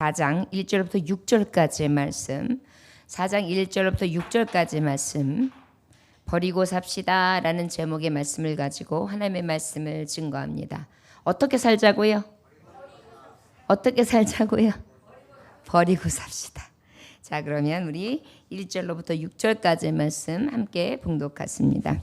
4장 1절부터 6절까지의 말씀, 4장 1절부터 6절까지의 말씀, 버리고 삽시다 라는 제목의 말씀을 가지고 하나님의 말씀을 증거합니다. 어떻게 살자고요? 어떻게 살자고요? 버리고 삽시다. 자, 그러면 우리 1절로부터 6절까지의 말씀 함께 봉독하겠습니다.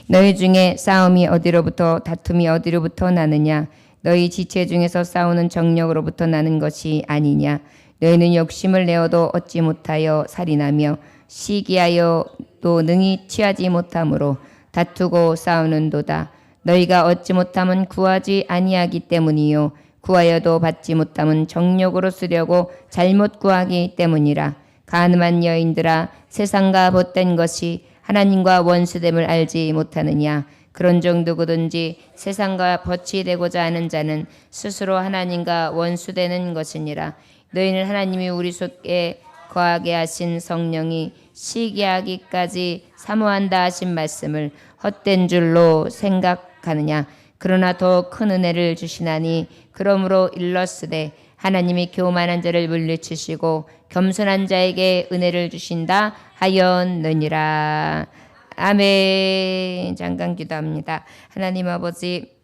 너희 중에 싸움이 어디로부터 다툼이 어디로부터 나느냐? 너희 지체 중에서 싸우는 정력으로부터 나는 것이 아니냐? 너희는 욕심을 내어도 얻지 못하여 살인하며 시기하여 또 능히 취하지 못함으로 다투고 싸우는도다. 너희가 얻지 못함은 구하지 아니하기 때문이요 구하여도 받지 못함은 정욕으로 쓰려고 잘못 구하기 때문이라. 간음한 여인들아, 세상과 벗된 것이 하나님과 원수됨을 알지 못하느냐? 그런즉 누구든지 세상과 벗이 되고자 하는 자는 스스로 하나님과 원수되는 것이니라. 너희는 하나님이 우리 속에 거하게 하신 성령이 시기하기까지 사모한다 하신 말씀을 헛된 줄로 생각하느냐? 그러나 더 큰 은혜를 주시나니 그러므로 일렀으되 하나님이 교만한 자를 물리치시고 겸손한 자에게 은혜를 주신다 하였느니라. 아멘. 잠깐 기도합니다. 하나님 아버지,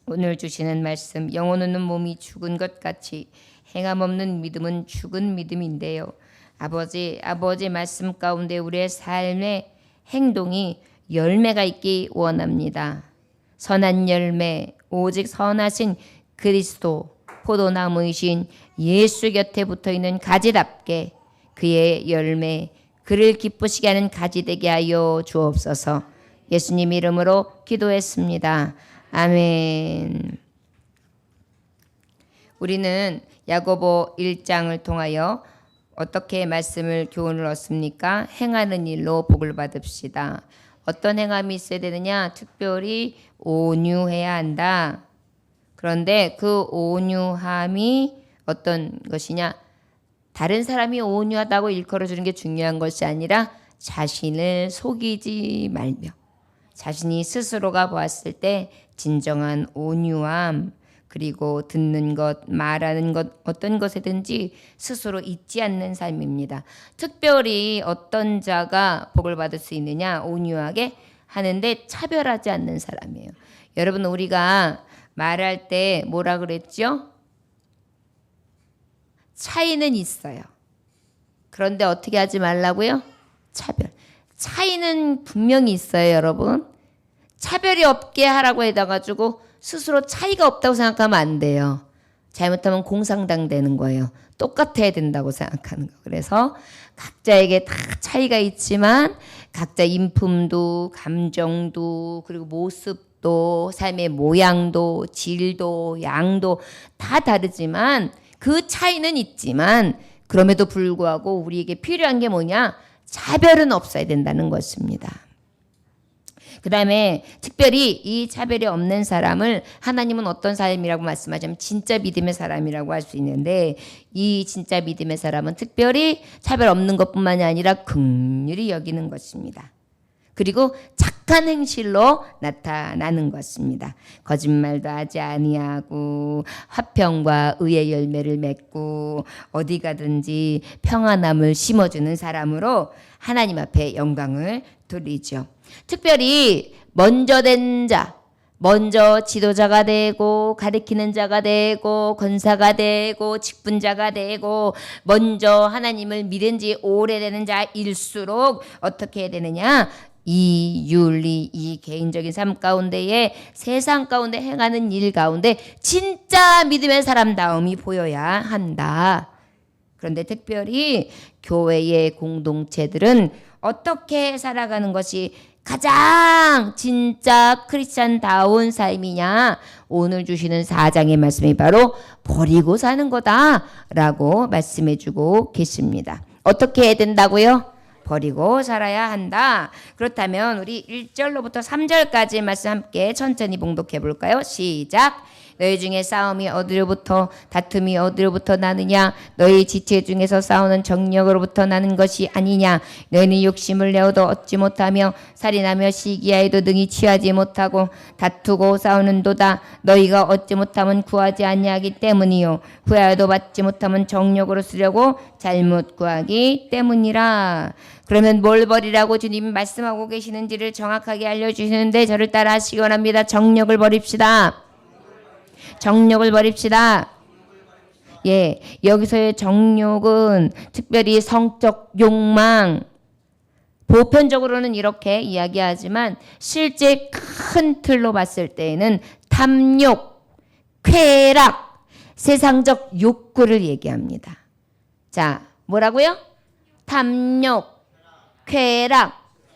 오늘 주시는 말씀, 영혼 없는 몸이 죽은 것 같이 행함 없는 믿음은 죽은 믿음인데요. 아버지 말씀 가운데 우리의 삶의 행동이 열매가 있기 원합니다. 선한 열매, 오직 선하신 그리스도 포도나무이신 예수 곁에 붙어있는 가지답게 그의 열매, 그를 기쁘시게 하는 가지 되게 하여 주옵소서. 예수님 이름으로 기도했습니다. 아멘. 우리는 야고보 1장을 통하여 어떻게 말씀을 교훈을 얻습니까? 행하는 일로 복을 받읍시다. 어떤 행함이 있어야 되느냐? 특별히 온유해야 한다. 그런데 그 온유함이 어떤 것이냐? 다른 사람이 온유하다고 일컬어 주는 게 중요한 것이 아니라 자신을 속이지 말며 자신이 스스로가 보았을 때 진정한 온유함, 그리고 듣는 것, 말하는 것, 어떤 것에든지 스스로 잊지 않는 삶입니다. 특별히 어떤 자가 복을 받을 수 있느냐? 온유하게 하는데 차별하지 않는 사람이에요. 여러분, 우리가 말할 때 뭐라 그랬죠? 차이는 있어요. 그런데 어떻게 하지 말라고요? 차별. 차이는 분명히 있어요, 여러분. 차별이 없게 하라고 해가지고 스스로 차이가 없다고 생각하면 안 돼요. 잘못하면 공상당 되는 거예요. 똑같아야 된다고 생각하는 거. 그래서 각자에게 다 차이가 있지만 각자 인품도, 감정도, 그리고 모습도, 삶의 모양도, 질도, 양도 다 다르지만 그 차이는 있지만 그럼에도 불구하고 우리에게 필요한 게 뭐냐? 차별은 없어야 된다는 것입니다. 그 다음에 특별히 이 차별이 없는 사람을 하나님은 어떤 사람이라고 말씀하자면 진짜 믿음의 사람이라고 할 수 있는데, 이 진짜 믿음의 사람은 특별히 차별 없는 것뿐만이 아니라 긍휼히 여기는 것입니다. 그리고 착한 행실로 나타나는 것입니다. 거짓말도 하지 아니하고 화평과 의의 열매를 맺고 어디 가든지 평안함을 심어주는 사람으로 하나님 앞에 영광을 돌리죠. 특별히 먼저 된 자, 먼저 지도자가 되고 가르치는 자가 되고 권사가 되고 직분자가 되고 먼저 하나님을 믿은 지 오래되는 자일수록 어떻게 해야 되느냐? 이 윤리, 이 개인적인 삶 가운데에 세상 가운데 행하는 일 가운데 진짜 믿음의 사람다움이 보여야 한다. 그런데 특별히 교회의 공동체들은 어떻게 살아가는 것이 가장 진짜 크리스찬다운 삶이냐? 오늘 주시는 4장의 말씀이 바로 버리고 사는 거다라고 말씀해주고 계십니다. 어떻게 해야 된다고요? 버리고 살아야 한다. 그렇다면 우리 1절로부터 3절까지 말씀 함께 천천히 봉독해 볼까요? 시작. 너희 중에 싸움이 어디로부터 다툼이 어디로부터 나느냐? 너희 지체 중에서 싸우는 정력으로부터 나는 것이 아니냐? 너희는 욕심을 내어도 얻지 못하며 살인하며 시기하여도 능히 취하지 못하고 다투고 싸우는도다. 너희가 얻지 못하면 구하지 아니하기 때문이요 구하여도 받지 못하면 정력으로 쓰려고 잘못 구하기 때문이라. 그러면 뭘 버리라고 주님이 말씀하고 계시는지를 정확하게 알려주시는데 저를 따라 하시기 원합니다. 정력을 버립시다. 정력을 버립시다. 예, 여기서의 정욕은 특별히 성적 욕망, 보편적으로는 이렇게 이야기하지만 실제 큰 틀로 봤을 때에는 탐욕, 쾌락, 세상적 욕구를 얘기합니다. 자, 뭐라고요? 탐욕, 쾌락,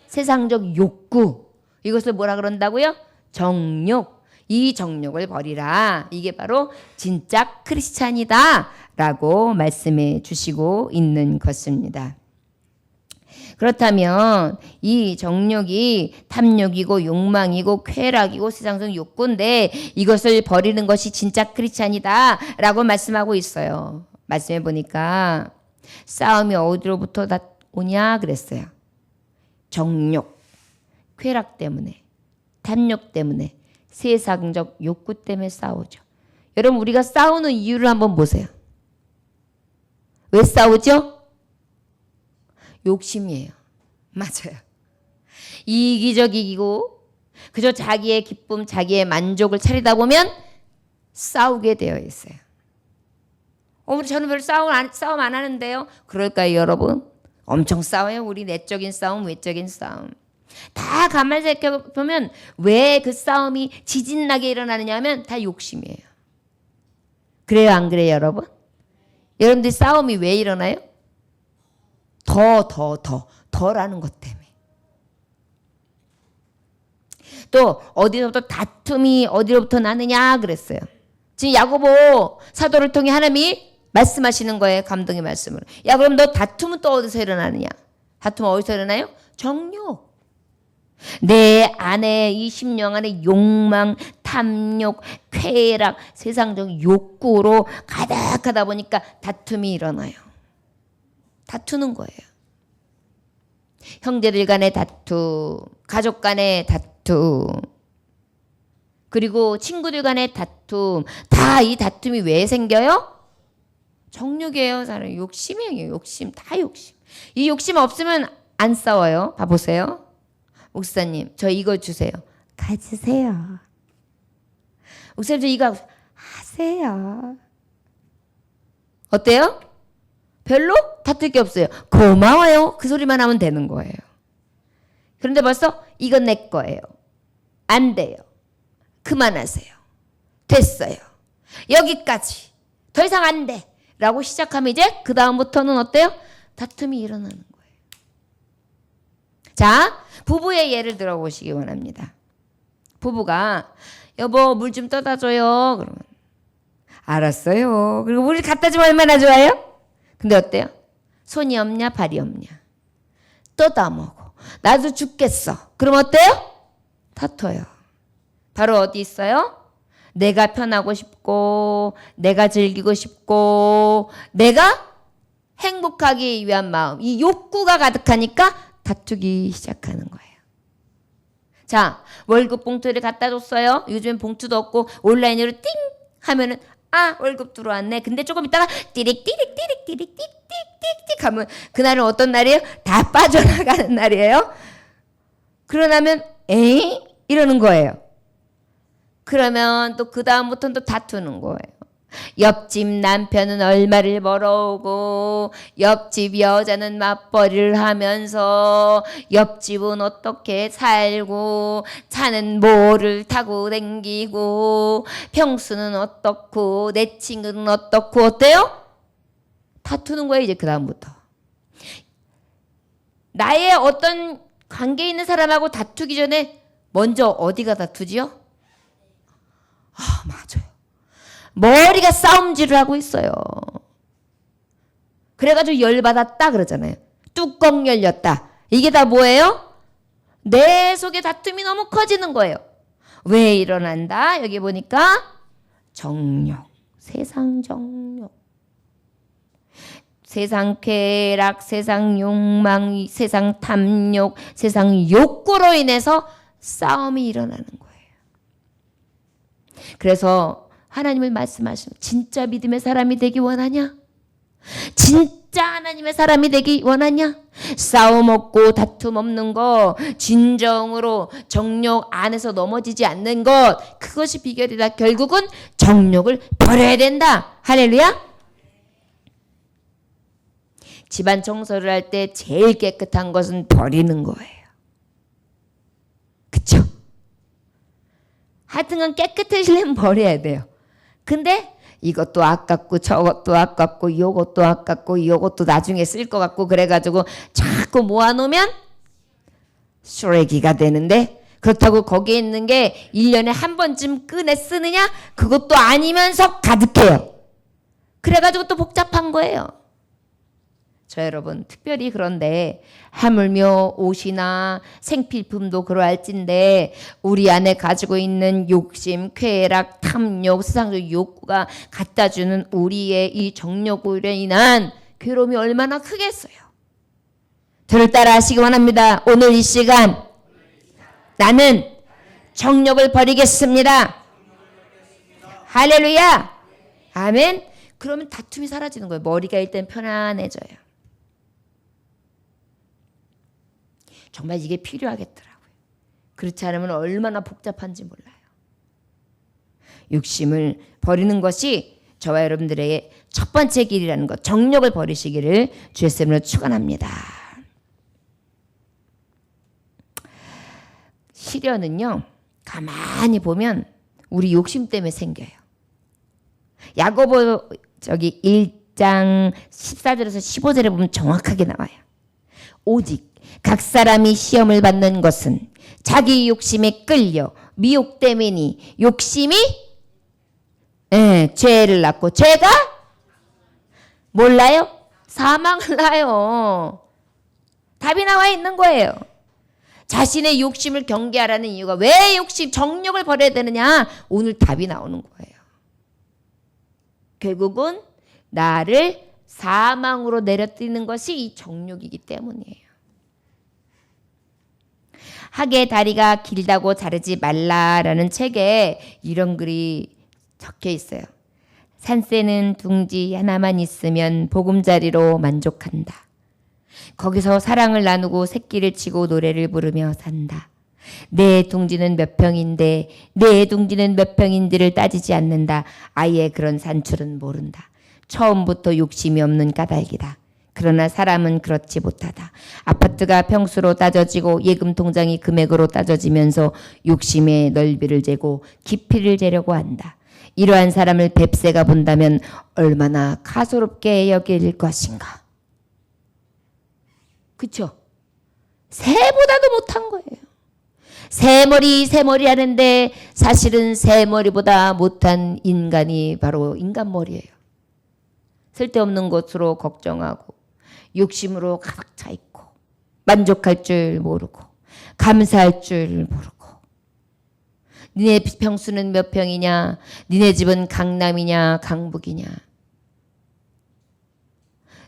세상적 욕구. 이것을 뭐라 그런다고요? 정욕. 이 정욕을 버리라. 이게 바로 진짜 크리스찬이다 라고 말씀해 주시고 있는 것입니다. 그렇다면 이 정욕이 탐욕이고 욕망이고 쾌락이고 세상적 욕구인데 이것을 버리는 것이 진짜 크리스찬이다 라고 말씀하고 있어요. 말씀해 보니까 싸움이 어디로부터 오냐 그랬어요. 정욕, 쾌락 때문에, 탐욕 때문에, 세상적 욕구 때문에 싸우죠. 여러분 우리가 싸우는 이유를 한번 보세요. 왜 싸우죠? 욕심이에요. 맞아요. 이기적이고 그저 자기의 기쁨, 자기의 만족을 차리다 보면 싸우게 되어 있어요. 우리 저는 별로 싸움 안 하는데요. 그럴까요 여러분? 엄청 싸워요. 우리 내적인 싸움, 외적인 싸움. 다 가만히 생각해보면 왜 그 싸움이 지진나게 일어나느냐 하면 다 욕심이에요. 그래요 안 그래요 여러분? 여러분들 싸움이 왜 일어나요? 더라는 것 때문에. 또 어디서부터 다툼이 어디로부터 나느냐 그랬어요. 지금 야고보 사도를 통해 하나님이 말씀하시는 거예요. 감동의 말씀을. 야 그럼 너 다툼은 또 어디서 일어나느냐? 다툼은 어디서 일어나요? 정욕. 내 안에 이 심령 안에 욕망, 탐욕, 쾌락, 세상적 욕구로 가득하다 보니까 다툼이 일어나요. 다투는 거예요. 형제들 간의 다툼, 가족 간의 다툼, 그리고 친구들 간의 다툼. 다 이 다툼이 왜 생겨요? 정욕이에요. 사람 욕심이에요. 욕심. 다 욕심. 이 욕심 없으면 안 싸워요. 봐보세요. 목사님 저 이거 주세요. 가지세요. 목사님 저 이거 하세요. 어때요? 별로 다툴 게 없어요. 고마워요. 그 소리만 하면 되는 거예요. 그런데 벌써 이건 내 거예요. 안 돼요. 그만하세요. 됐어요. 여기까지. 더 이상 안 돼. 라고 시작하면 이제 그 다음부터는 어때요? 다툼이 일어나는 거예요. 자, 부부의 예를 들어보시기 원합니다. 부부가 여보 물 좀 떠다 줘요. 그러면 알았어요. 그리고 물 갖다 주면 얼마나 좋아요? 근데 어때요? 손이 없냐 발이 없냐. 떠다 먹어. 나도 죽겠어. 그럼 어때요? 다퉈요. 바로 어디 있어요? 내가 편하고 싶고 내가 즐기고 싶고 내가 행복하기 위한 마음. 이 욕구가 가득하니까 다투기 시작하는 거예요. 자, 월급 봉투를 갖다 줬어요. 요즘 봉투도 없고 온라인으로 띵 하면은 아 월급 들어왔네. 근데 조금 있다가 띠릭 하면 그날은 어떤 날이에요? 다 빠져나가는 날이에요. 그러나면 에이 이러는 거예요. 그러면 또 그 다음부터는 또 다투는 거예요. 옆집 남편은 얼마를 벌어오고 옆집 여자는 맞벌이를 하면서 옆집은 어떻게 살고 차는 뭐를 타고 댕기고 평수는 어떻고 내 친구는 어떻고 어때요? 다투는 거예요. 이제 그 다음부터. 나의 어떤 관계 있는 사람하고 다투기 전에 먼저 어디가 다투지요? 아 맞아요. 머리가 싸움질을 하고 있어요. 그래가지고 열받았다 그러잖아요. 뚜껑 열렸다. 이게 다 뭐예요? 내 속에 다툼이 너무 커지는 거예요. 왜 일어난다? 여기 보니까 정욕, 세상 정욕. 세상 쾌락, 세상 욕망, 세상 탐욕, 세상 욕구로 인해서 싸움이 일어나는 거예요. 그래서 하나님을 말씀하시면 진짜 믿음의 사람이 되기 원하냐? 진짜 하나님의 사람이 되기 원하냐? 싸움 없고 다툼 없는 것, 진정으로 정욕 안에서 넘어지지 않는 것, 그것이 비결이다. 결국은 정욕을 버려야 된다. 할렐루야. 집안 청소를 할 때 제일 깨끗한 것은 버리는 거예요. 그쵸? 하여튼간 깨끗해지려면 버려야 돼요. 근데 이것도 아깝고 저것도 아깝고 이것도 아깝고 이것도 나중에 쓸 것 같고 그래가지고 자꾸 모아놓으면 쓰레기가 되는데, 그렇다고 거기에 있는 게 1년에 한 번쯤 꺼내 쓰느냐? 그것도 아니면서 가득해요. 그래가지고 또 복잡한 거예요. 저 여러분 특별히 그런데 하물며 옷이나 생필품도 그러할진데 우리 안에 가지고 있는 욕심, 쾌락, 탐욕, 세상적 욕구가 갖다주는 우리의 이 정욕으로 인한 괴로움이 얼마나 크겠어요. 저를 따라 하시기 원합니다. 오늘 이 시간 나는 정욕을 버리겠습니다. 할렐루야. 아멘. 그러면 다툼이 사라지는 거예요. 머리가 일단 편안해져요. 정말 이게 필요하겠더라고요. 그렇지 않으면 얼마나 복잡한지 몰라요. 욕심을 버리는 것이 저와 여러분들의 첫 번째 길이라는 것, 정욕을 버리시기를 주의 이름으로 축원합니다. 시련은요, 가만히 보면 우리 욕심 때문에 생겨요. 야고보 1장 14절에서 15절에 보면 정확하게 나와요. 오직 각 사람이 시험을 받는 것은 자기 욕심에 끌려 미혹됨이니 욕심이 죄를 낳고 죄가 몰라요? 사망을 낳아요. 답이 나와 있는 거예요. 자신의 욕심을 경계하라는 이유가 왜 정욕을 버려야 되느냐? 오늘 답이 나오는 거예요. 결국은 나를 사망으로 내려뜨리는 것이 이 정욕이기 때문이에요. 학의 다리가 길다고 자르지 말라라는 책에 이런 글이 적혀 있어요. 산새는 둥지 하나만 있으면 보금자리로 만족한다. 거기서 사랑을 나누고 새끼를 치고 노래를 부르며 산다. 내 둥지는 몇 평인데 내 둥지는 몇 평인지를 따지지 않는다. 아예 그런 산출은 모른다. 처음부터 욕심이 없는 까닭이다. 그러나 사람은 그렇지 못하다. 아파트가 평수로 따져지고 예금 통장이 금액으로 따져지면서 욕심의 넓이를 재고 깊이를 재려고 한다. 이러한 사람을 뱁새가 본다면 얼마나 가소롭게 여길 것인가. 그쵸? 새보다도 못한 거예요. 새머리 하는데 사실은 새머리보다 못한 인간이 바로 인간머리예요. 쓸데없는 것으로 걱정하고 욕심으로 가득 차 있고 만족할 줄 모르고 감사할 줄 모르고 니네 평수는 몇 평이냐? 니네 집은 강남이냐? 강북이냐?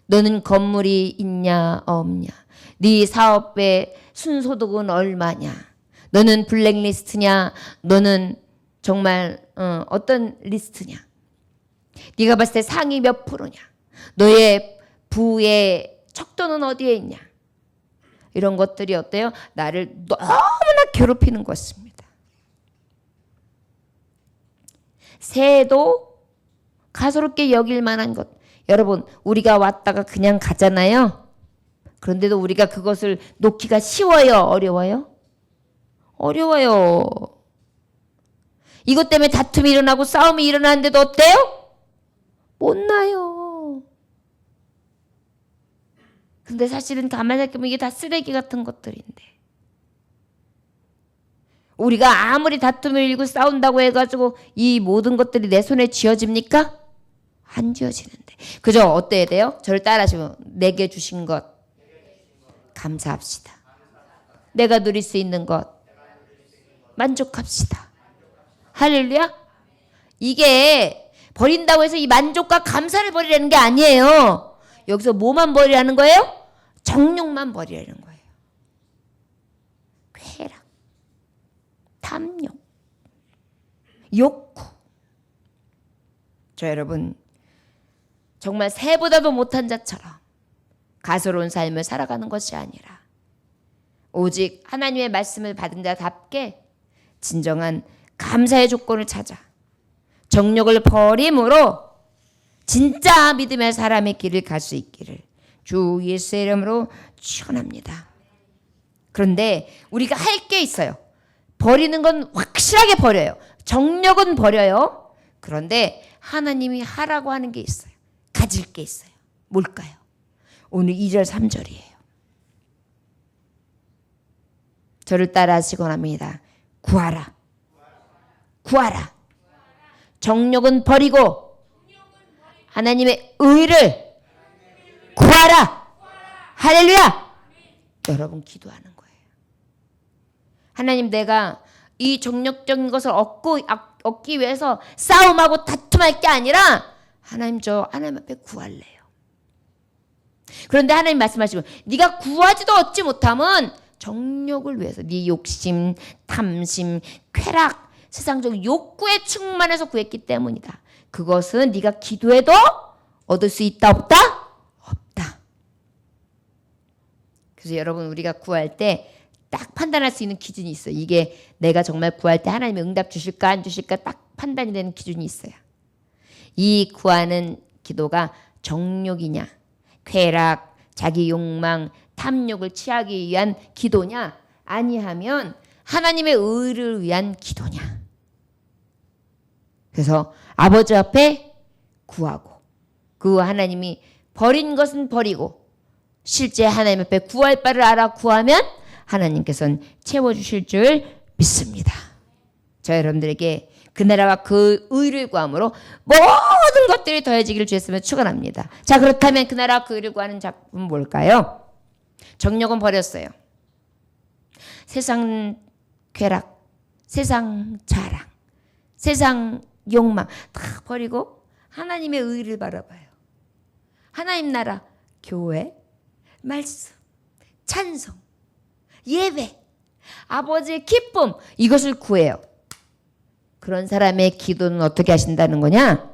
너는 건물이 있냐? 없냐? 네 사업의 순소득은 얼마냐? 너는 블랙리스트냐? 너는 정말 어떤 리스트냐? 네가 봤을 때 상위 몇 프로냐? 너의 부의 척도는 어디에 있냐? 이런 것들이 어때요? 나를 너무나 괴롭히는 것입니다. 새도 가소롭게 여길 만한 것. 여러분, 우리가 왔다가 그냥 가잖아요. 그런데도 우리가 그것을 놓기가 쉬워요? 어려워요? 어려워요. 이것 때문에 다툼이 일어나고 싸움이 일어나는데도 어때요? 못 나요. 근데 사실은 가만히 생각해보면 이게 다 쓰레기 같은 것들인데 우리가 아무리 다툼을 일고 싸운다고 해가지고 이 모든 것들이 내 손에 쥐어집니까? 안 쥐어지는데 그저 어때야 돼요? 저를 따라하시면 내게 주신 것 감사합시다. 내가 누릴 수 있는 것 만족합시다. 할렐루야. 이게 버린다고 해서 이 만족과 감사를 버리라는 게 아니에요. 여기서 뭐만 버리라는 거예요? 정욕만 버리라는 거예요. 쾌락, 탐욕, 욕구. 저 여러분 정말 새보다도 못한 자처럼 가소로운 삶을 살아가는 것이 아니라 오직 하나님의 말씀을 받은 자답게 진정한 감사의 조건을 찾아 정욕을 버림으로 진짜 믿음의 사람의 길을 갈 수 있기를 주 예수의 이름으로 축원합니다. 그런데 우리가 할 게 있어요. 버리는 건 확실하게 버려요. 정욕은 버려요. 그런데 하나님이 하라고 하는 게 있어요. 가질 게 있어요. 뭘까요? 오늘 2절 3절이에요. 저를 따라 하시곤 합니다. 구하라. 구하라. 정욕은 버리고 하나님의 의를 구하라. 할렐루야. 여러분 기도하는 거예요. 하나님, 내가 이 정욕적인 것을 얻기 위해서 싸움하고 다툼할 게 아니라 하나님, 저 하나님 앞에 구할래요. 그런데 하나님 말씀하시고 네가 구하지도 얻지 못하면 정욕을 위해서 네 욕심, 탐심, 쾌락, 세상적 욕구에 충만해서 구했기 때문이다. 그것은 네가 기도해도 얻을 수 있다 없다? 없다. 그래서 여러분 우리가 구할 때 딱 판단할 수 있는 기준이 있어요. 이게 내가 정말 구할 때 하나님이 응답 주실까 안 주실까 딱 판단이 되는 기준이 있어요. 이 구하는 기도가 정욕이냐, 쾌락, 자기 욕망, 탐욕을 취하기 위한 기도냐, 아니하면 하나님의 의를 위한 기도냐. 그래서 아버지 앞에 구하고 그 하나님이 버린 것은 버리고 실제 하나님 앞에 구할 바를 알아 구하면 하나님께서는 채워주실 줄 믿습니다. 저 여러분들에게 그 나라와 그 의를 구함으로 모든 것들이 더해지기를 주였으면 축원합니다. 자, 그렇다면 그 나라와 그 의를 구하는 작품은 뭘까요? 정욕은 버렸어요. 세상 쾌락, 세상 자랑, 세상 욕망 다 버리고 하나님의 의를 바라봐요. 하나님 나라, 교회, 말씀, 찬송, 예배, 아버지의 기쁨, 이것을 구해요. 그런 사람의 기도는 어떻게 하신다는 거냐?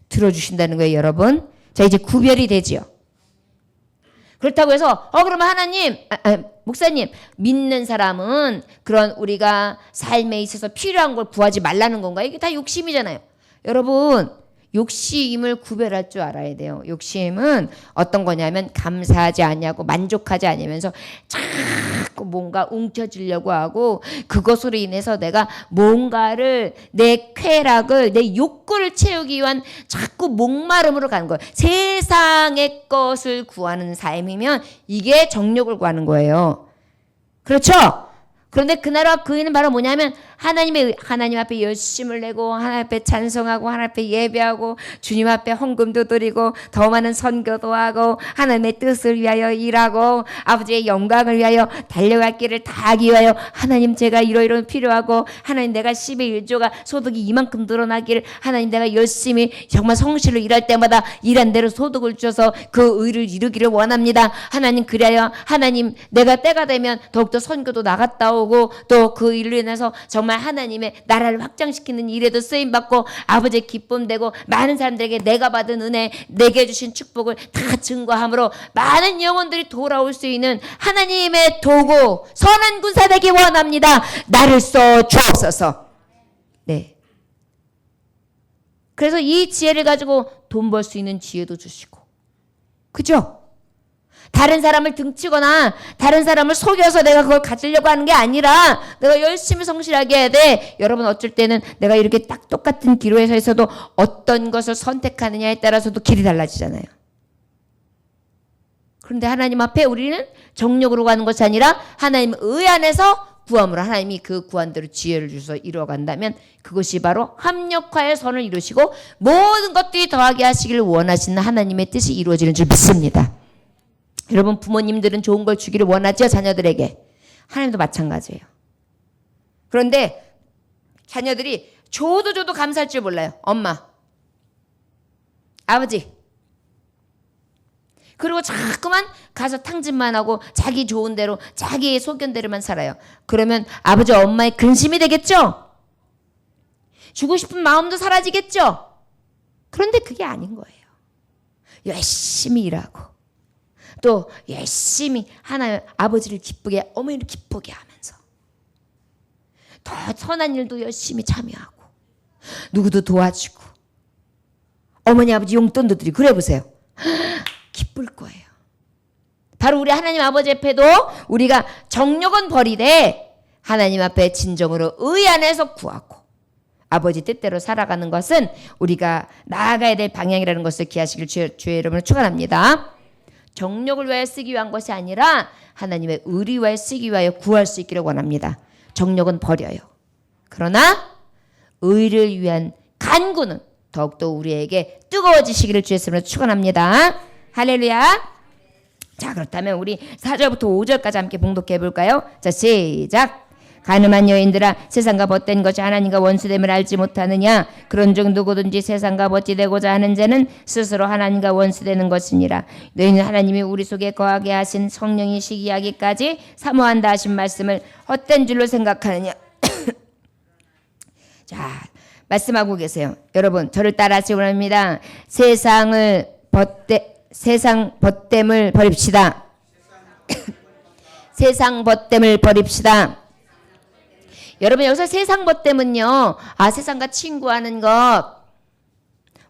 들어주신다는 거예요, 여러분. 자, 이제 구별이 되지요. 그렇다고 해서 그러면 하나님, 목사님, 믿는 사람은 그런 우리가 삶에 있어서 필요한 걸 구하지 말라는 건가요? 이게 다 욕심이잖아요. 여러분, 욕심을 구별할 줄 알아야 돼요. 욕심은 어떤 거냐면 감사하지 않냐고 만족하지 않으면서 자꾸 뭔가 움켜쥐려고 하고 그것으로 인해서 내가 뭔가를 내 쾌락을 내 욕구를 채우기 위한 자꾸 목마름으로 가는 거예요. 세상의 것을 구하는 삶이면 이게 정욕을 구하는 거예요. 그렇죠? 그런데 그 나라와 그 의는 바로 뭐냐면 하나님 앞에 열심을 내고 하나님 앞에 찬송하고 하나님 앞에 예배하고 주님 앞에 헌금도 드리고 더 많은 선교도 하고 하나님의 뜻을 위하여 일하고 아버지의 영광을 위하여 달려갈 길을 다 하기 위하여 하나님, 제가 이러이러 필요하고 하나님, 내가 10의 1조가 소득이 이만큼 늘어나기를 하나님, 내가 열심히 정말 성실로 일할 때마다 일한 대로 소득을 주셔서 그 의를 이루기를 원합니다. 하나님, 그래야 하나님, 내가 때가 되면 더욱더 선교도 나갔다 오고 또 그 일로 인해서 정말 하나님의 나라를 확장시키는 일에도 쓰임받고 아버지의 기쁨되고 많은 사람들에게 내가 받은 은혜, 내게 주신 축복을 다 증거함으로 많은 영혼들이 돌아올 수 있는 하나님의 도구, 선한 군사 되기 원합니다. 나를 써 주옵소서. 네. 그래서 이 지혜를 가지고 돈 벌 수 있는 지혜도 주시고, 그죠? 다른 사람을 등치거나 다른 사람을 속여서 내가 그걸 가지려고 하는 게 아니라 내가 열심히 성실하게 해야 돼. 여러분, 어쩔 때는 내가 이렇게 딱 똑같은 기로에서 있어도 어떤 것을 선택하느냐에 따라서도 길이 달라지잖아요. 그런데 하나님 앞에 우리는 정욕으로 가는 것이 아니라 하나님 의 안에서 구함으로 하나님이 그 구한대로 지혜를 주셔서 이루어간다면 그것이 바로 합력하여 선을 이루시고 모든 것들이 더하게 하시기를 원하시는 하나님의 뜻이 이루어지는 줄 믿습니다. 여러분, 부모님들은 좋은 걸 주기를 원하죠, 자녀들에게. 하나님도 마찬가지예요. 그런데 자녀들이 줘도 감사할 줄 몰라요. 엄마, 아버지. 그리고 자꾸만 가서 탕진만 하고 자기 좋은 대로 자기의 소견대로만 살아요. 그러면 아버지 엄마의 근심이 되겠죠? 주고 싶은 마음도 사라지겠죠? 그런데 그게 아닌 거예요. 열심히 일하고 또 열심히 하나님 아버지를 기쁘게 어머니를 기쁘게 하면서 더 선한 일도 열심히 참여하고 누구도 도와주고 어머니 아버지 용돈도 드리고 그래 보세요. 기쁠 거예요. 바로 우리 하나님 아버지 앞에도 우리가 정욕은 버리되 하나님 앞에 진정으로 의 안에서 구하고 아버지 뜻대로 살아가는 것은 우리가 나아가야 될 방향이라는 것을 기하시길 주의 여러분을 축원합니다. 정욕을 위하여 쓰기 위한 것이 아니라 하나님의 의를 위하여 쓰기 위하여 구할 수 있기를 원합니다. 정욕은 버려요. 그러나 의를 위한 간구는 더욱더 우리에게 뜨거워지시기를 주의 이름으로 축원합니다. 할렐루야. 자, 그렇다면 우리 4절부터 5절까지 함께 봉독해 볼까요? 자, 시작. 가늠한 여인들아, 세상과 벗된 것이 하나님과 원수됨을 알지 못하느냐? 그런즉 누구든지 세상과 벗지 되고자 하는 자는 스스로 하나님과 원수되는 것이니라. 너희는 하나님이 우리 속에 거하게 하신 성령이 시기하기까지 사모한다 하신 말씀을 헛된 줄로 생각하느냐? 자, 말씀하고 계세요. 여러분, 저를 따라하시기 원합니다. 세상 벗됨을 버립시다. 세상 벗됨을 버립시다. 여러분, 여기서 세상 벗됨은요, 세상과 친구하는 것.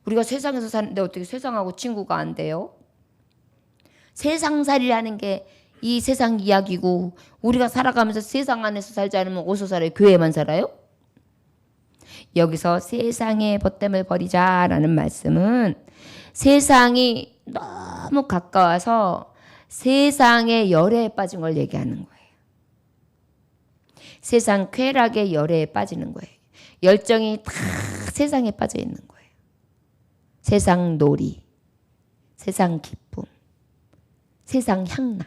우리가 세상에서 사는데 어떻게 세상하고 친구가 안 돼요? 세상살이라는 게 이 세상 이야기고, 우리가 살아가면서 세상 안에서 살지 않으면 어디서 살아요? 교회만 살아요? 여기서 세상의 벗됨을 버리자라는 말씀은 세상이 너무 가까워서 세상의 열애에 빠진 걸 얘기하는 거예요. 세상 쾌락의 열애에 빠지는 거예요. 열정이 다 세상에 빠져 있는 거예요. 세상 놀이, 세상 기쁨, 세상 향락,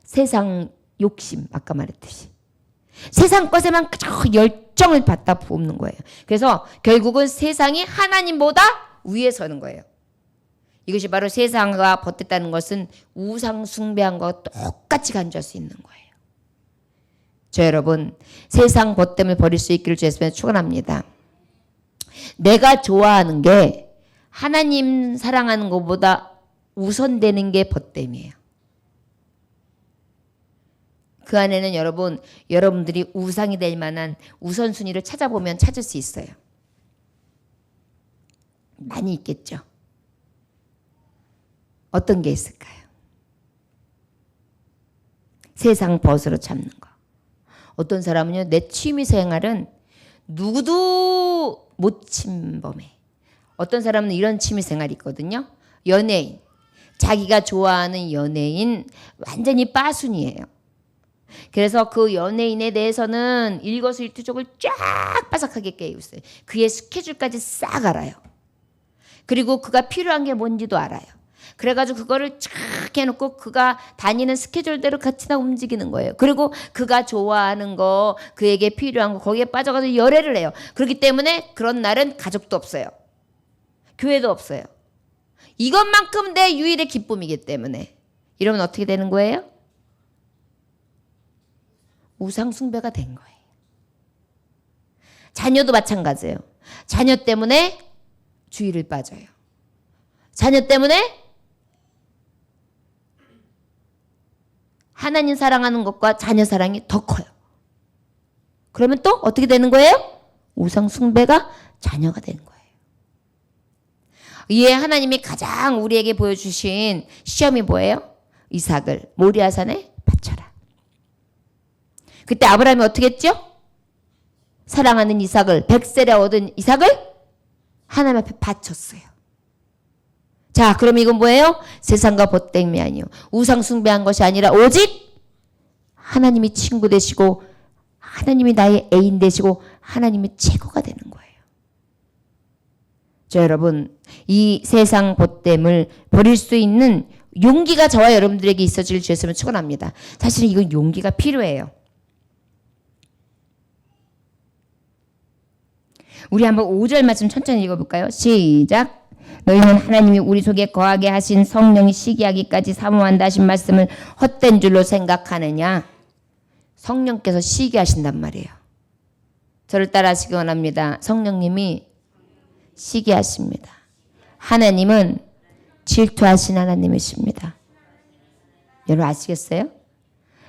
세상 욕심, 아까 말했듯이 세상 것에만 그저 열정을 받다 부었는 거예요. 그래서 결국은 세상이 하나님보다 위에 서는 거예요. 이것이 바로 세상과 벗됐다는 것은 우상 숭배한 것과 똑같이 간주할 수 있는 거예요. 저 여러분, 세상 벗됨을 버릴 수 있기를 주 예수님을 축원합니다. 내가 좋아하는 게 하나님 사랑하는 것보다 우선되는 게 벗됨이에요. 그 안에는 여러분들이 우상이 될 만한 우선순위를 찾아보면 찾을 수 있어요. 많이 있겠죠. 어떤 게 있을까요? 세상 벗으로 참는 거. 어떤 사람은요, 내 취미 생활은 누구도 못 침범해. 어떤 사람은 이런 취미 생활이 있거든요. 연예인. 자기가 좋아하는 연예인 완전히 빠순이에요. 그래서 그 연예인에 대해서는 일거수일투족을 쫙 빠삭하게 깨고 있어요. 그의 스케줄까지 싹 알아요. 그리고 그가 필요한 게 뭔지도 알아요. 그래가지고 그거를 쫙 해놓고 그가 다니는 스케줄대로 같이 다 움직이는 거예요. 그리고 그가 좋아하는 거, 그에게 필요한 거 거기에 빠져가지고 열애를 해요. 그렇기 때문에 그런 날은 가족도 없어요. 교회도 없어요. 이것만큼 내 유일의 기쁨이기 때문에. 이러면 어떻게 되는 거예요? 우상 숭배가 된 거예요. 자녀도 마찬가지예요. 자녀 때문에 주의를 빠져요. 자녀 때문에 하나님 사랑하는 것과 자녀 사랑이 더 커요. 그러면 또 어떻게 되는 거예요? 우상 숭배가 자녀가 되는 거예요. 이에 하나님이 가장 우리에게 보여주신 시험이 뭐예요? 이삭을 모리아산에 바쳐라. 그때 아브라함이 어떻게 했죠? 사랑하는 이삭을, 백세에 얻은 이삭을 하나님 앞에 바쳤어요. 자, 그럼 이건 뭐예요? 세상과 벗됨이 아니요. 우상 숭배한 것이 아니라 오직 하나님이 친구 되시고 하나님이 나의 애인 되시고 하나님이 최고가 되는 거예요. 자, 여러분, 이 세상 벗됨을 버릴 수 있는 용기가 저와 여러분들에게 있어질 주 예수님을 축원합니다. 사실은 이건 용기가 필요해요. 우리 한번 5절 말씀 천천히 읽어볼까요? 시작. 너희는 하나님이 우리 속에 거하게 하신 성령이 시기하기까지 사모한다 하신 말씀을 헛된 줄로 생각하느냐. 성령께서 시기하신단 말이에요. 저를 따라하시기 원합니다. 성령님이 시기하십니다. 하나님은 질투하신 하나님이십니다. 여러분 아시겠어요?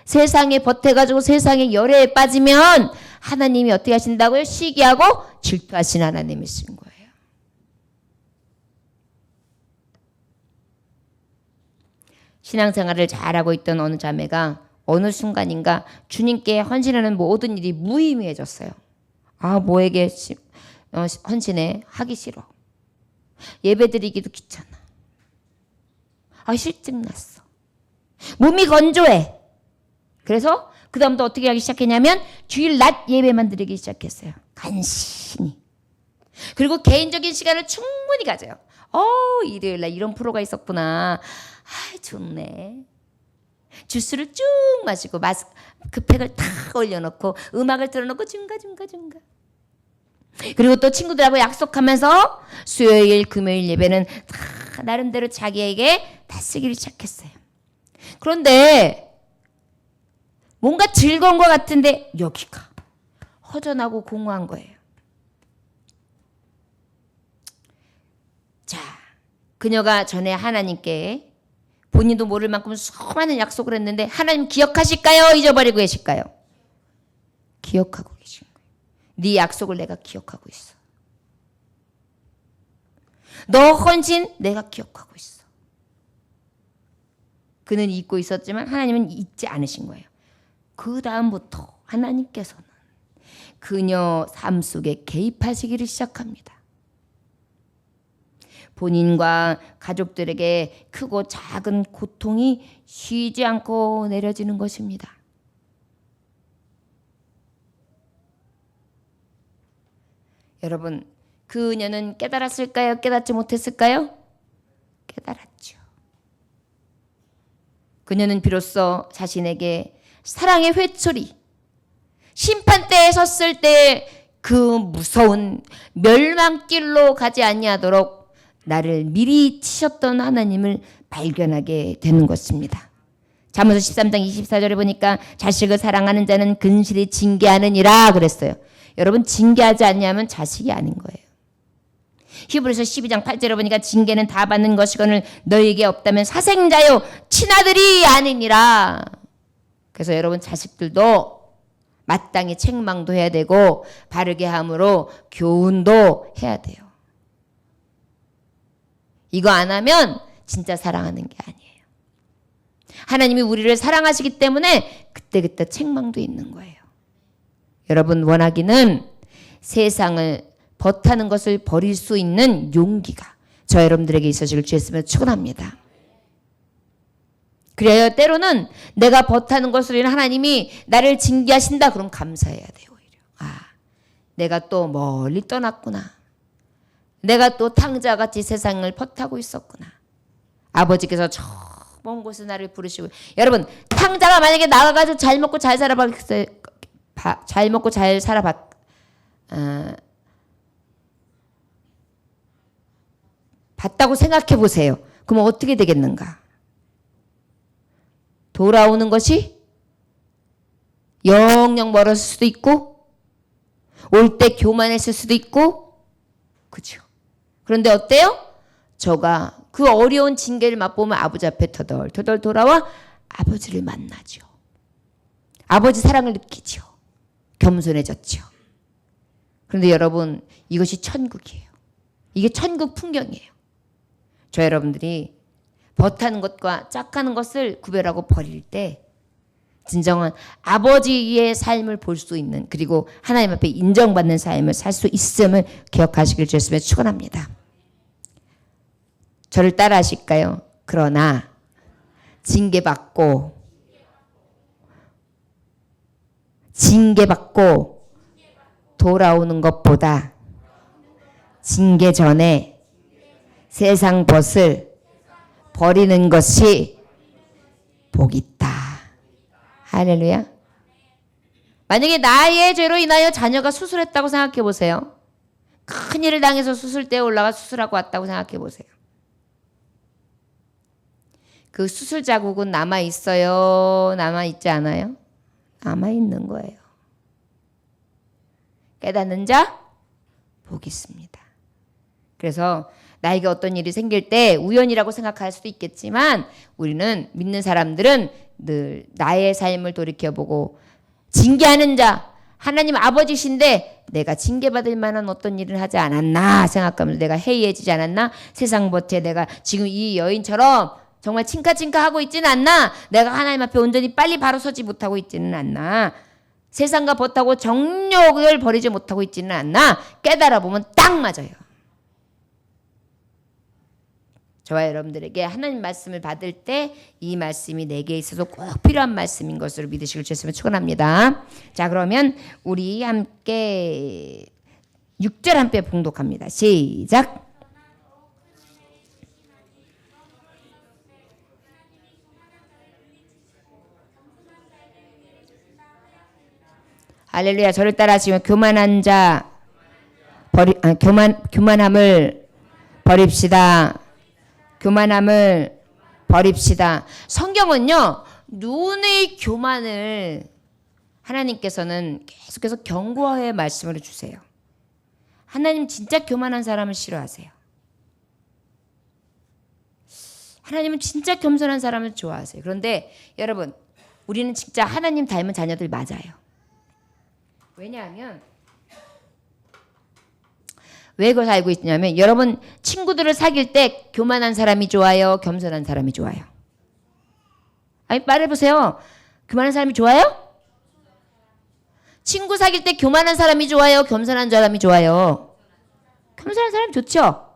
세상에 버텨가지고 세상의 열애에 빠지면 하나님이 어떻게 하신다고요? 시기하고 질투하신 하나님이신 거예요. 신앙생활을 잘하고 있던 어느 자매가 어느 순간인가 주님께 헌신하는 모든 일이 무의미해졌어요. 아, 뭐에게 헌신해? 하기 싫어. 예배드리기도 귀찮아. 아, 실증 났어. 몸이 건조해. 그래서 그 다음부터 어떻게 하기 시작했냐면 주일 낮 예배만 드리기 시작했어요. 간신히. 그리고 개인적인 시간을 충분히 가져요. 일요일 날 이런 프로가 있었구나. 아, 좋네. 주스를 쭉 마시고 팩을 탁 올려놓고 음악을 틀어놓고 중가. 그리고 또 친구들하고 약속하면서 수요일 금요일 예배는 다 나름대로 자기에게 다 쓰기를 시작했어요. 그런데 뭔가 즐거운 것 같은데 여기가 허전하고 공허한 거예요. 자, 그녀가 전에 하나님께 본인도 모를 만큼 수많은 약속을 했는데 하나님 기억하실까요? 잊어버리고 계실까요? 기억하고 계신 거예요. 네 약속을 내가 기억하고 있어. 너 헌신 내가 기억하고 있어. 그는 잊고 있었지만 하나님은 잊지 않으신 거예요. 그 다음부터 하나님께서는 그녀 삶 속에 개입하시기를 시작합니다. 본인과 가족들에게 크고 작은 고통이 쉬지 않고 내려지는 것입니다. 여러분, 그녀는 깨달았을까요? 깨닫지 못했을까요? 깨달았죠. 그녀는 비로소 자신에게 사랑의 회초리, 심판대에 섰을 때 그 무서운 멸망길로 가지 아니하도록 나를 미리 치셨던 하나님을 발견하게 되는 것입니다. 잠언서 13장 24절에 보니까 자식을 사랑하는 자는 근실히 징계하느니라 그랬어요. 여러분, 징계하지 않냐면 자식이 아닌 거예요. 히브리서 12장 8절에 보니까 징계는 다 받는 것이거늘 너희에게 없다면 사생자요 친아들이 아니니라. 그래서 여러분 자식들도 마땅히 책망도 해야 되고 바르게 함으로 교훈도 해야 돼요. 이거 안 하면 진짜 사랑하는 게 아니에요. 하나님이 우리를 사랑하시기 때문에 그때그때 책망도 있는 거예요. 여러분 원하기는 세상을 버타는 것을 버릴 수 있는 용기가 저 여러분들에게 있으시길 주였으면 축원합니다. 그래요. 때로는 내가 버타는 것으로 인해 하나님이 나를 징계하신다. 그럼 감사해야 돼요. 오히려. 아, 내가 또 멀리 떠났구나. 내가 또 탕자같이 세상을 버타고 있었구나. 아버지께서 저 먼 곳에 나를 부르시고. 여러분, 탕자가 만약에 나가가지고 잘 먹고 잘 살아봤어요. 잘 먹고 잘 봤다고 생각해 보세요. 그럼 어떻게 되겠는가? 돌아오는 것이 영영 멀었을 수도 있고 올 때 교만했을 수도 있고 그죠? 그런데 어때요? 저가 그 어려운 징계를 맛보면 아버지 앞에 터덜터덜 돌아와 아버지를 만나죠. 아버지 사랑을 느끼죠. 겸손해졌죠. 그런데 여러분 이것이 천국이에요. 이게 천국 풍경이에요. 저 여러분들이 버타는 것과 짝하는 것을 구별하고 버릴 때 진정한 아버지의 삶을 볼 수 있는 그리고 하나님 앞에 인정받는 삶을 살 수 있음을 기억하시길 주였으면 축원합니다. 저를 따라 하실까요? 그러나 징계받고 돌아오는 것보다 징계 전에 세상 벗을 버리는 것이 복이 있다. 할렐루야. 만약에 나의 죄로 인하여 자녀가 수술했다고 생각해 보세요. 큰일을 당해서 수술대에 올라가 수술하고 왔다고 생각해 보세요. 그 수술 자국은 남아있어요? 남아있지 않아요? 남아있는 거예요. 깨닫는 자 복이 있습니다. 그래서 나에게 어떤 일이 생길 때 우연이라고 생각할 수도 있겠지만 우리는 믿는 사람들은 늘 나의 삶을 돌이켜보고 징계하는 자 하나님 아버지신데 내가 징계받을 만한 어떤 일을 하지 않았나 생각하면서 내가 해이해지지 않았나 세상 겉에 내가 지금 이 여인처럼 정말 칭카칭카 하고 있지는 않나 내가 하나님 앞에 온전히 빨리 바로 서지 못하고 있지는 않나 세상과 벗하고 정욕을 버리지 못하고 있지는 않나 깨달아 보면 딱 맞아요. 저와 여러분들에게 하나님 말씀을 받을 때 이 말씀이 내게 있어서 꼭 필요한 말씀인 것으로 믿으시길 주였으면 축원합니다. 자, 그러면 우리 함께 6절 함께 봉독합니다. 시작. 할렐루야. 저를 따라하시면 교만한 자 교만함을 버립시다. 교만함을 버립시다. 성경은요, 눈의 교만을 하나님께서는 계속해서 경고의 말씀으로 주세요. 하나님 진짜 교만한 사람을 싫어하세요. 하나님은 진짜 겸손한 사람을 좋아하세요. 그런데 여러분, 우리는 진짜 하나님 닮은 자녀들 맞아요. 왜냐하면 왜 그걸 알고 있냐면 여러분 친구들을 사귈 때 교만한 사람이 좋아요? 겸손한 사람이 좋아요? 아니 말해보세요. 교만한 사람이 좋아요? 친구 사귈 때 교만한 사람이 좋아요? 겸손한 사람이 좋아요? 겸손한 사람이 좋죠?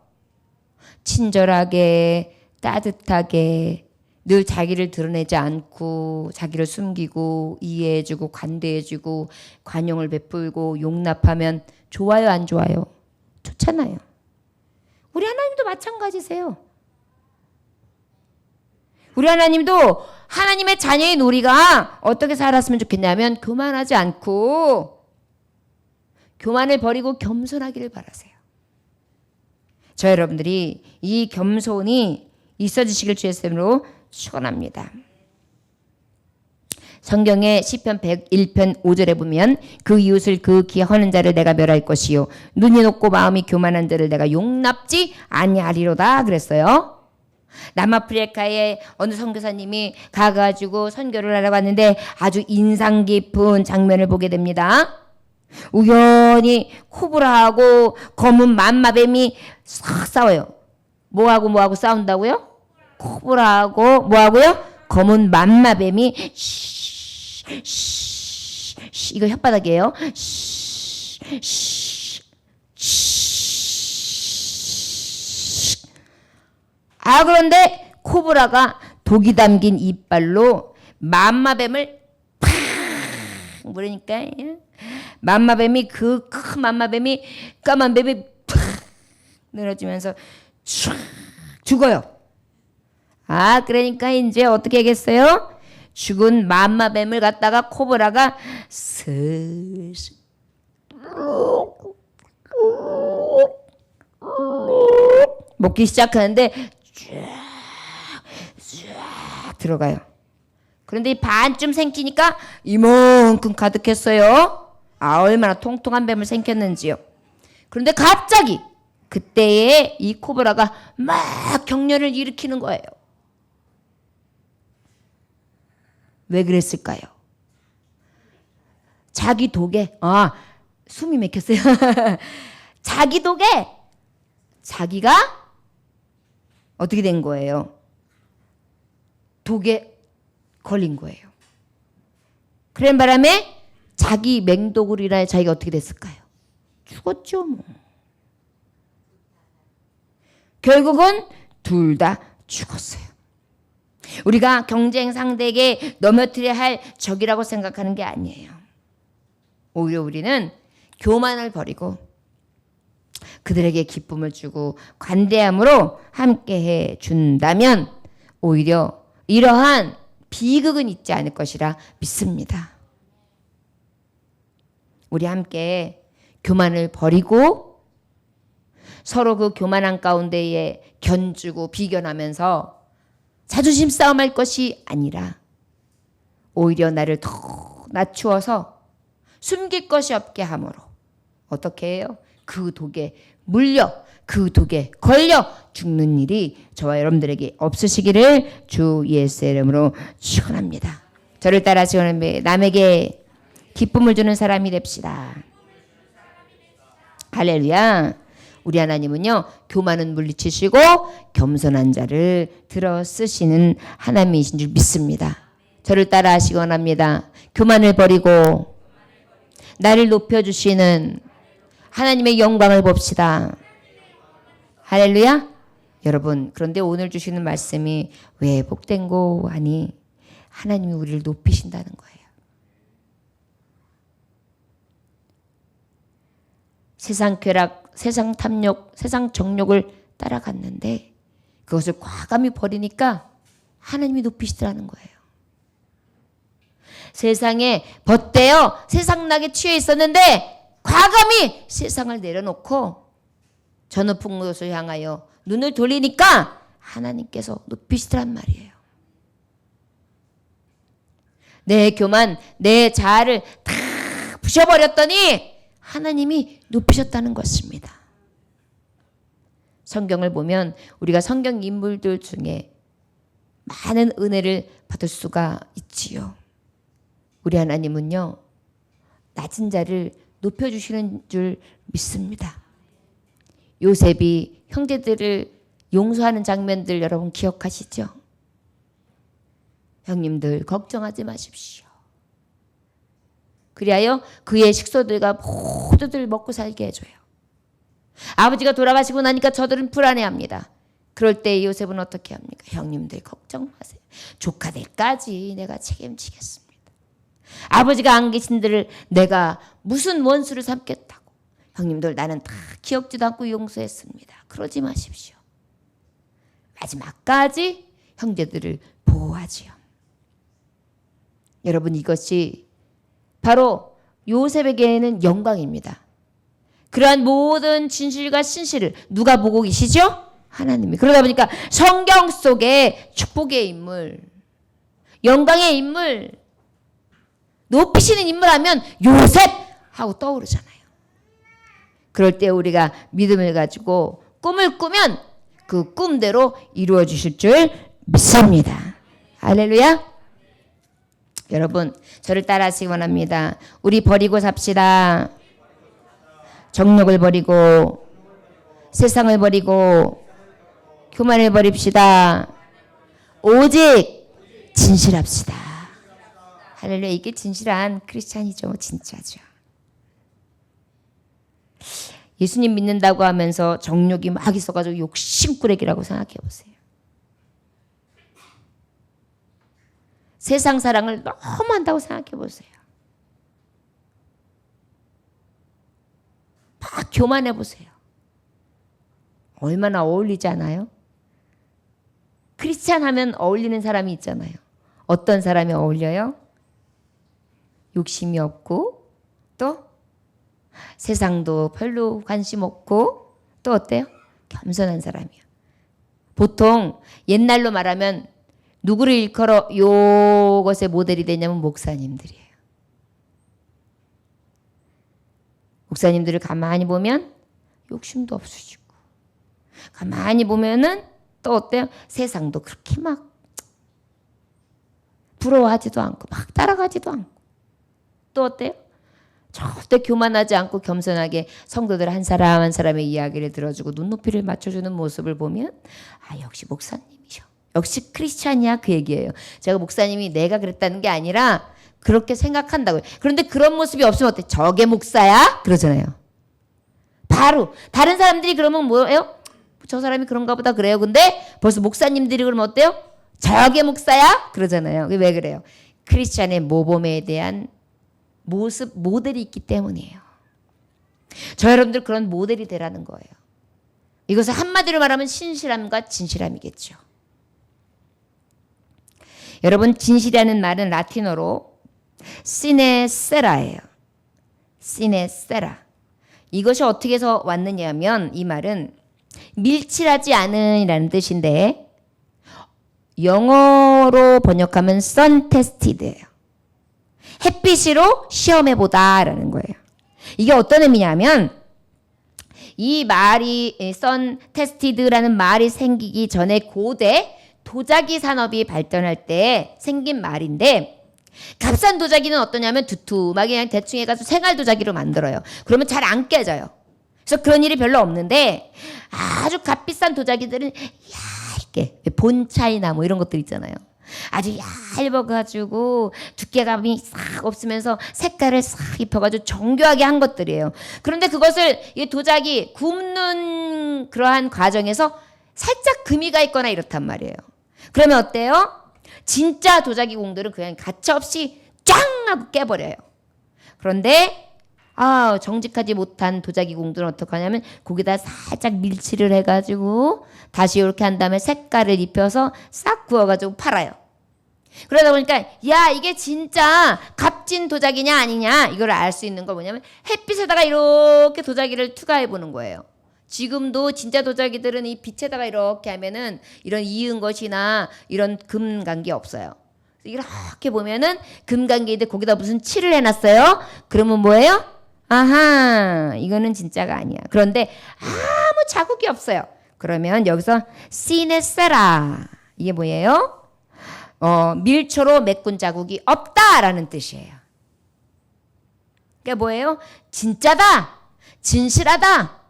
친절하게 따뜻하게 늘 자기를 드러내지 않고 자기를 숨기고 이해해주고 관대해주고 관용을 베풀고 용납하면 좋아요 안 좋아요? 좋잖아요. 우리 하나님도 마찬가지세요. 우리 하나님도 하나님의 자녀인 우리가 어떻게 살았으면 좋겠냐면 교만하지 않고 교만을 버리고 겸손하기를 바라세요. 저 여러분들이 이 겸손이 있어지시길 주의 이름으로 축원합니다. 성경의 시편 101편 5절에 보면 그 이웃을 그 기하는 자를 내가 멸할 것이요 눈이 높고 마음이 교만한 자를 내가 용납지 아니하리로다 그랬어요. 남아프리카에 어느 선교사님이 가가지고 선교를 하러 갔는데 아주 인상 깊은 장면을 보게 됩니다. 우연히 코브라하고 검은 맘마뱀이 싹 싸워요. 뭐하고 싸운다고요? 코브라하고 뭐하고요? 검은 맘마뱀이 이거 혓바닥이에요. 그런데 코브라가 독이 담긴 이빨로 맘마뱀을 팍 물으니까 맘마뱀이 그 큰 맘마뱀이 까만 뱀이 팍 늘어지면서 죽어요. 그러니까 이제 어떻게 하겠어요? 죽은 맘마뱀을 갖다가 코브라가 슬슬 먹기 시작하는데 쫙 들어가요. 그런데 반쯤 생기니까 이만큼 가득했어요. 얼마나 통통한 뱀을 생겼는지요. 그런데 갑자기 그때에 이 코브라가 막 경련을 일으키는 거예요. 왜 그랬을까요? 자기 독에 숨이 막혔어요. 자기 독에 자기가 어떻게 된 거예요? 독에 걸린 거예요. 그런 바람에 자기 맹독을 인하여 자기가 어떻게 됐을까요? 죽었죠 뭐. 결국은 둘 다 죽었어요. 우리가 경쟁 상대에게 넘어뜨려야 할 적이라고 생각하는 게 아니에요. 오히려 우리는 교만을 버리고 그들에게 기쁨을 주고 관대함으로 함께해 준다면 오히려 이러한 비극은 있지 않을 것이라 믿습니다. 우리 함께 교만을 버리고 서로 그 교만한 가운데에 견주고 비견하면서 자존심 싸움할 것이 아니라 오히려 나를 더 낮추어서 숨길 것이 없게 함으로 어떻게 해요? 그 독에 물려 그 독에 걸려 죽는 일이 저와 여러분들에게 없으시기를 주 예수의 이름으로 축원합니다. 저를 따라 지원하며 남에게 기쁨을 주는 사람이 됩시다. 할렐루야. 우리 하나님은요, 교만은 물리치시고 겸손한 자를 들어 쓰시는 하나님이신 줄 믿습니다. 저를 따라 하시기 원합니다. 교만을 버리고 나를 높여주시는 하나님의 영광을 봅시다. 할렐루야. 여러분, 그런데 오늘 주시는 말씀이 왜 복된고 하니 하나님이 우리를 높이신다는 거예요. 세상 쾌락, 세상 탐욕, 세상 정욕을 따라갔는데 그것을 과감히 버리니까 하나님이 높이시더라는 거예요. 세상에 벗대어 세상나게 취해 있었는데 과감히 세상을 내려놓고 저 높은 곳을 향하여 눈을 돌리니까 하나님께서 높이시더란 말이에요. 내 교만, 내 자아를 다 부셔버렸더니 하나님이 높이셨다는 것입니다. 성경을 보면 우리가 성경 인물들 중에 많은 은혜를 받을 수가 있지요. 우리 하나님은요, 낮은 자를 높여주시는 줄 믿습니다. 요셉이 형제들을 용서하는 장면들 여러분 기억하시죠? 형님들 걱정하지 마십시오. 그리하여 그의 식소들과 모두들 먹고 살게 해줘요. 아버지가 돌아가시고 나니까 저들은 불안해합니다. 그럴 때 요셉은 어떻게 합니까? 형님들 걱정 마세요. 조카들까지 내가 책임지겠습니다. 아버지가 안 계신들을 내가 무슨 원수를 삼겠다고. 형님들 나는 다 기억지도 않고 용서했습니다. 그러지 마십시오. 마지막까지 형제들을 보호하지요. 여러분, 이것이 바로 요셉에게는 영광입니다. 그러한 모든 진실과 신실을 누가 보고 계시죠? 하나님이. 그러다 보니까 성경 속에 축복의 인물, 영광의 인물, 높이시는 인물 하면 요셉 하고 떠오르잖아요. 그럴 때 우리가 믿음을 가지고 꿈을 꾸면 그 꿈대로 이루어 주실 줄 믿습니다. 할렐루야. 여러분, 저를 따라하시기 원합니다. 우리 버리고 삽시다. 정욕을 버리고 세상을 버리고 교만을 버립시다. 오직 진실합시다. 할렐루야. 이게 진실한 크리스찬이죠. 진짜죠. 예수님 믿는다고 하면서 정욕이 막 있어가지고 욕심꾸러기라고 생각해 보세요. 세상 사랑을 너무 한다고 생각해 보세요. 막 교만해 보세요. 얼마나 어울리지 않아요? 크리스찬 하면 어울리는 사람이 있잖아요. 어떤 사람이 어울려요? 욕심이 없고 또 세상도 별로 관심 없고 또 어때요? 겸손한 사람이요. 보통 옛날로 말하면 누구를 일컬어 요것의 모델이 되냐면 목사님들이에요. 목사님들을 가만히 보면 욕심도 없으시고 가만히 보면은 또 어때요? 세상도 그렇게 막 부러워하지도 않고 막 따라가지도 않고 또 어때요? 절대 교만하지 않고 겸손하게 성도들 한 사람 한 사람의 이야기를 들어주고 눈높이를 맞춰주는 모습을 보면 아 역시 목사님이셔. 역시 크리스찬이야 그 얘기예요. 제가 목사님이 내가 그랬다는 게 아니라 그렇게 생각한다고요. 그런데 그런 모습이 없으면 어때? 저게 목사야? 그러잖아요. 바로 다른 사람들이 그러면 뭐예요? 저 사람이 그런가 보다 그래요. 근데 벌써 목사님들이 그러면 어때요? 저게 목사야? 그러잖아요. 왜 그래요? 크리스찬의 모범에 대한 모습, 모델이 있기 때문이에요. 저 여러분들 그런 모델이 되라는 거예요. 이것을 한마디로 말하면 신실함과 진실함이겠죠. 여러분 진실이라는 말은 라틴어로 시네세라예요. 시네세라. 이것이 어떻게 해서 왔느냐면 이 말은 밀칠하지 않은이라는 뜻인데 영어로 번역하면 sun tested예요. 햇빛으로 시험해보다라는 거예요. 이게 어떤 의미냐면 이 말이 sun tested라는 말이 생기기 전에 고대 도자기 산업이 발전할 때 생긴 말인데 값싼 도자기는 어떠냐면 두툼하게 그냥 대충 해가지고 생활 도자기로 만들어요. 그러면 잘 안 깨져요. 그래서 그런 일이 별로 없는데 아주 값비싼 도자기들은 얇게 본차이나 뭐 이런 것들 있잖아요. 아주 얇아가지고 두께감이 싹 없으면서 색깔을 싹 입혀가지고 정교하게 한 것들이에요. 그런데 그것을 이 도자기 굽는 그러한 과정에서 살짝 금이 가 있거나 이렇단 말이에요. 그러면 어때요? 진짜 도자기 공들은 그냥 가차없이 짱 하고 깨버려요. 그런데 정직하지 못한 도자기 공들은 어떻게 하냐면 거기다 살짝 밀칠을 해가지고 다시 이렇게 한 다음에 색깔을 입혀서 싹 구워가지고 팔아요. 그러다 보니까 야 이게 진짜 값진 도자기냐 아니냐 이걸 알 수 있는 거 뭐냐면 햇빛에다가 이렇게 도자기를 투과해 보는 거예요. 지금도 진짜 도자기들은 이 빛에다가 이렇게 하면은 이런 이은 것이나 이런 금간게 없어요. 이렇게 보면은 금간게인데 거기다 무슨 칠을 해놨어요. 그러면 뭐예요? 아하 이거는 진짜가 아니야. 그런데 아무 자국이 없어요. 그러면 여기서 시네세라 이게 뭐예요? 밀초로 메꾼 자국이 없다라는 뜻이에요. 그게 뭐예요? 진짜다, 진실하다.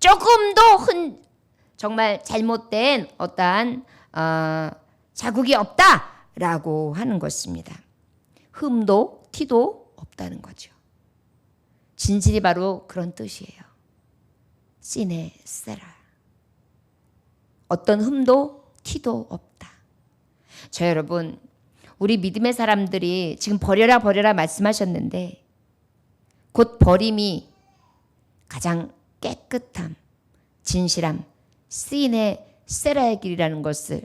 조금도 정말 잘못된 어떠한 자국이 없다라고 하는 것입니다. 흠도 티도 없다는 거죠. 진실이 바로 그런 뜻이에요. 시네세라. 어떤 흠도 티도 없다. 저 여러분 우리 믿음의 사람들이 지금 버려라 버려라 말씀하셨는데 곧 버림이 가장 깨끗함, 진실함, 시네세라의 길이라는 것을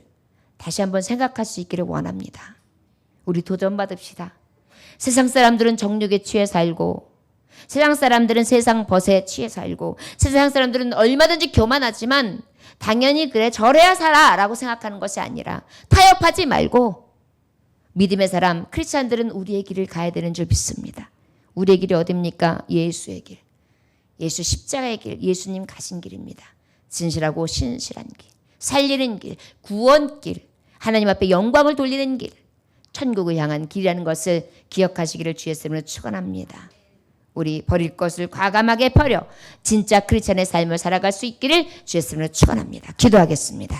다시 한번 생각할 수 있기를 원합니다. 우리 도전받읍시다. 세상 사람들은 정욕에 취해 살고 세상 사람들은 세상 벗에 취해 살고 세상 사람들은 얼마든지 교만하지만 당연히 그래 저래야 살아 라고 생각하는 것이 아니라 타협하지 말고 믿음의 사람 크리스찬들은 우리의 길을 가야 되는 줄 믿습니다. 우리의 길이 어딥니까? 예수의 길. 예수 십자가의 길, 예수님 가신 길입니다. 진실하고 신실한 길, 살리는 길, 구원길, 하나님 앞에 영광을 돌리는 길, 천국을 향한 길이라는 것을 기억하시기를 주의 이름으로 축원합니다. 우리 버릴 것을 과감하게 버려 진짜 크리스찬의 삶을 살아갈 수 있기를 주의 이름으로 축원합니다. 기도하겠습니다.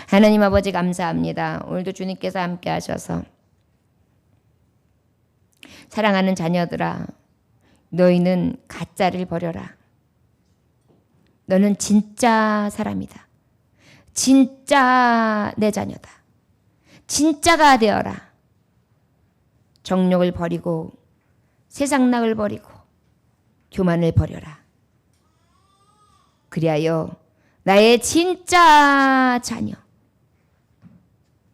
하나님 아버지 감사합니다. 오늘도 주님께서 함께 하셔서 사랑하는 자녀들아 너희는 가짜를 버려라. 너는 진짜 사람이다. 진짜 내 자녀다. 진짜가 되어라. 정욕을 버리고 세상락을 버리고 교만을 버려라. 그리하여 나의 진짜 자녀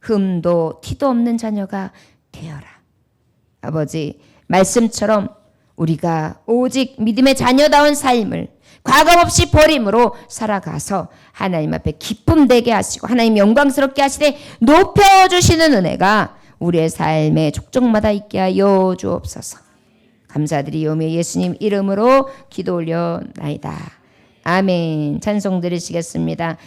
흠도 티도 없는 자녀가 되어라. 아버지 말씀처럼 우리가 오직 믿음의 자녀다운 삶을 과감없이 버림으로 살아가서 하나님 앞에 기쁨 되게 하시고 하나님 영광스럽게 하시되 높여주시는 은혜가 우리의 삶의 족족마다 있게 하여 주옵소서. 감사드리오며 예수님 이름으로 기도 올려나이다. 아멘. 찬송 드리시겠습니다.